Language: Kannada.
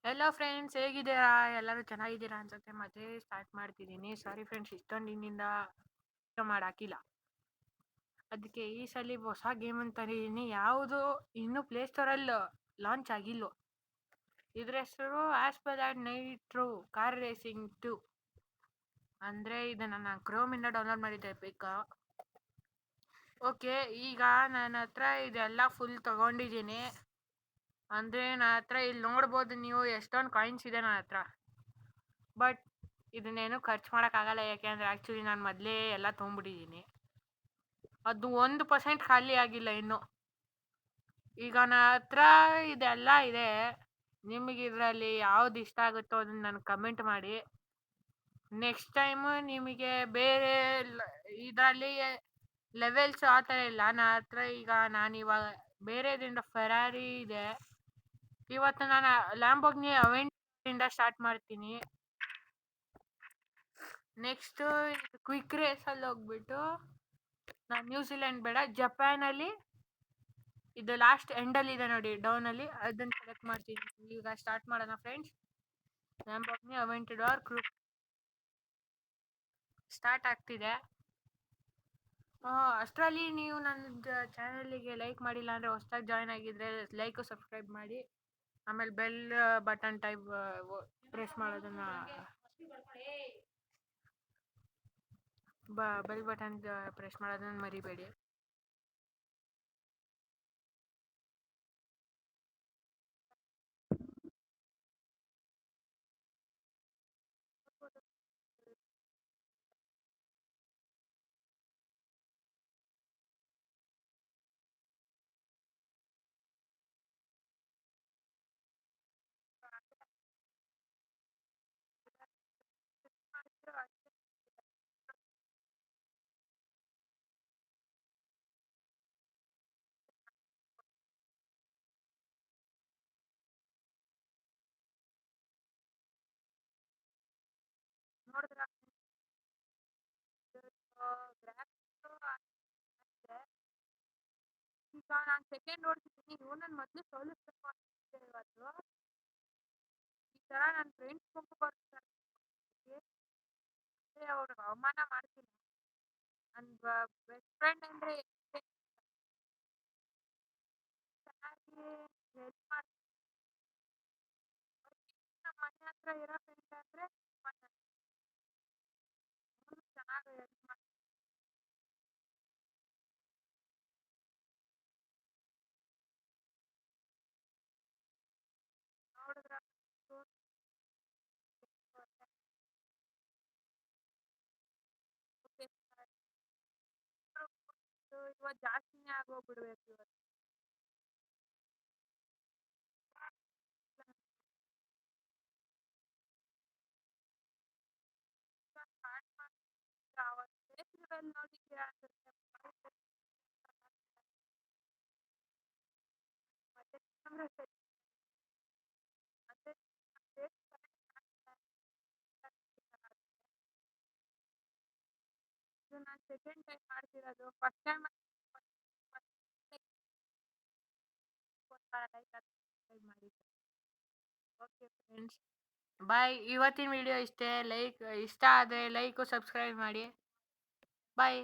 ಹೆಲೋ ಫ್ರೆಂಡ್ಸ್, ಹೇಗಿದ್ದೀರಾ? ಎಲ್ಲರೂ ಚೆನ್ನಾಗಿದ್ದೀರಾ ಅನ್ಸುತ್ತೆ. ಮತ್ತೆ ಸ್ಟಾರ್ಟ್ ಮಾಡ್ತಿದ್ದೀನಿ. ಸಾರಿ ಫ್ರೆಂಡ್ಸ್, ಇಷ್ಟೊಂದು ದಿನದಿಂದ ಮಾಡಾಕಿಲ್ಲ. ಅದಕ್ಕೆ ಈ ಸಲ ಹೊಸ ಗೇಮ್ ಅಂತ ತಂದಿದ್ದೀನಿ. ಯಾವುದು ಇನ್ನೂ ಪ್ಲೇಸ್ಟೋರಲ್ಲಿ ಲಾಂಚ್ ಆಗಿಲ್ಲ. ಇದ್ರ ಹೆಸರು asphalt ನೈಟ್ರೋ ಕಾರ್ ರೇಸಿಂಗ್ 2. ಅಂದರೆ ಇದನ್ನು ನಾನು ಕ್ರೋಮಿಂದ ಡೌನ್ಲೋಡ್ ಮಾಡಿದ್ದೆ ಬೇಕಾ. ಓಕೆ, ಈಗ ನನ್ನ ಹತ್ರ ಇದೆಲ್ಲ ಫುಲ್ ತಗೊಂಡಿದ್ದೀನಿ. ಅಂದರೆ ನನ್ನ ಹತ್ರ ಇಲ್ಲಿ ನೋಡ್ಬೋದು ನೀವು ಎಷ್ಟೊಂದು ಕಾಯಿನ್ಸ್ ಇದೆ ನನ್ನ ಹತ್ರ. ಬಟ್ ಇದನ್ನೇನು ಖರ್ಚು ಮಾಡೋಕ್ಕಾಗಲ್ಲ, ಯಾಕೆಂದರೆ ಆ್ಯಕ್ಚುಲಿ ನಾನು ಮೊದಲೇ ಎಲ್ಲ ತೊಗೊಂಡ್ಬಿಟ್ಟಿದ್ದೀನಿ. ಅದು 1% ಖಾಲಿ ಆಗಿಲ್ಲ ಇನ್ನು. ಈಗ ನನ್ನ ಹತ್ರ ಇದೆಲ್ಲ ಇದೆ. ನಿಮಗೆ ಇದರಲ್ಲಿ ಯಾವ್ದು ಇಷ್ಟ ಆಗುತ್ತೋ ಅದನ್ನು ನನಗೆ ಕಮೆಂಟ್ ಮಾಡಿ. ನೆಕ್ಸ್ಟ್ ಟೈಮು ನಿಮಗೆ ಬೇರೆ ಇದರಲ್ಲಿ ಲೆವೆಲ್ಸ್ ಆ ಥರ ಇಲ್ಲ ನನ್ನ ಹತ್ರ. ಈಗ ನಾನಿವಾಗ ಬೇರೆದಿಂದ ಫೆರಾರಿ ಇದೆ. ಇವತ್ತು ನಾನು ಲ್ಯಾಂಬೋರ್ಗಿನಿ ಅವೆಂಟಿಂದ ಸ್ಟಾರ್ಟ್ ಮಾಡ್ತೀನಿ. ನೆಕ್ಸ್ಟು ಕ್ವಿಕ್ ರೇಸಲ್ಲಿ ಹೋಗ್ಬಿಟ್ಟು ನಾನು ನ್ಯೂಜಿಲೆಂಡ್ ಬೇಡ, ಜಪಾನಲ್ಲಿ ಇದು ಲಾಸ್ಟ್ ಎಂಡಲ್ಲಿ ಇದೆ ನೋಡಿ, ಡೌನಲ್ಲಿ, ಅದನ್ನು ಸೆಲೆಕ್ಟ್ ಮಾಡ್ತೀನಿ. ಈಗ ಸ್ಟಾರ್ಟ್ ಮಾಡೋಣ ಫ್ರೆಂಡ್ಸ್. ಲ್ಯಾಂಬೋರ್ಗಿನಿ ಅವೆಂಟಿಡಾರ್ ಕ್ರೂಸ್ ಸ್ಟಾರ್ಟ್ ಆಗ್ತಿದೆ. ಅಷ್ಟರಲ್ಲಿ ನೀವು ನನ್ನ ಚಾನಲಿಗೆ ಲೈಕ್ ಮಾಡಿಲ್ಲ ಅಂದರೆ, ಹೊಸ್ದಾಗಿ ಜಾಯ್ನ್ ಆಗಿದ್ದರೆ ಲೈಕು ಸಬ್ಸ್ಕ್ರೈಬ್ ಮಾಡಿ. ಆಮೇಲೆ ಬೆಲ್ ಬಟನ್ ಟೈಪ್ ಪ್ರೆಸ್ ಮಾಡೋದನ್ನು ಬೆಲ್ ಬಟನ್ ಪ್ರೆಸ್ ಮಾಡೋದನ್ನು ಮರಿಬೇಡಿ. ನೋಡಿದ್ರ ಈಗ ನಾನು ಸೆಕೆಂಡ್ ನೋಡ್ತಿದ್ದೀನಿ. ಇವನನ್ನು ಮೊದಲು ಸೋಲಿಸ್ಬೇಕು ಅಂತ ಇವತ್ತು. ಈ ಥರ ನನ್ನ ಫ್ರೆಂಡ್ಸ್ ಗುಂಪು ಬರ್ತಾರೆ, ಅವ್ರಿಗೆ ಅವಮಾನ ಮಾಡ್ತೀನಿ. ನನ್ನ ಬೆಸ್ಟ್ ಫ್ರೆಂಡ್ ಅಂದರೆ ಚೆನ್ನಾಗಿ ಹೆಲ್ಪ್ ಮಾಡ್ತೀನಿ. ನಮ್ಮ ಮನೆ ಹತ್ರ ಇರೋ ಫ್ರೆಂಡ್ ಅಂದರೆ ಚೆನ್ನಾಗಿ ಹೆಲ್ಪ್ ಮಾಡ್ತೀನಿ. ನೋಡಿದ್ರ ಇವತ್ತು ಜಾಸ್ತಿನೇ ಆಗೋಗ್ಬಿಡ್ಬೇಕು ಇವತ್ತು. ಅವತ್ತು ಫೇಸ್ಬುಕ್ಕಲ್ಲಿ ನೋಡಿದ್ದೀರಾ ಅನ್ಸುತ್ತೆ. ಮತ್ತೆ ಕ್ಯಾಮ್ರಾ ಸೆಟ್ ಮತ್ತೆ ಇದು ನಾನು ಸೆಕೆಂಡ್ ಟೈಮ್ ಮಾಡ್ತಿರೋದು. ಫಸ್ಟ್ ಟೈಮ್ ಮಾಡಿದ್ದೆ. ಓಕೆ ಫ್ರೆಂಡ್ಸ್, ಬಾಯ್. ಇವತ್ತಿನ ವಿಡಿಯೋ ಇಷ್ಟೇ. ಇಷ್ಟ ಆದರೆ ಲೈಕು ಸಬ್ಸ್ಕ್ರೈಬ್ ಮಾಡಿ. ಬಾಯ್.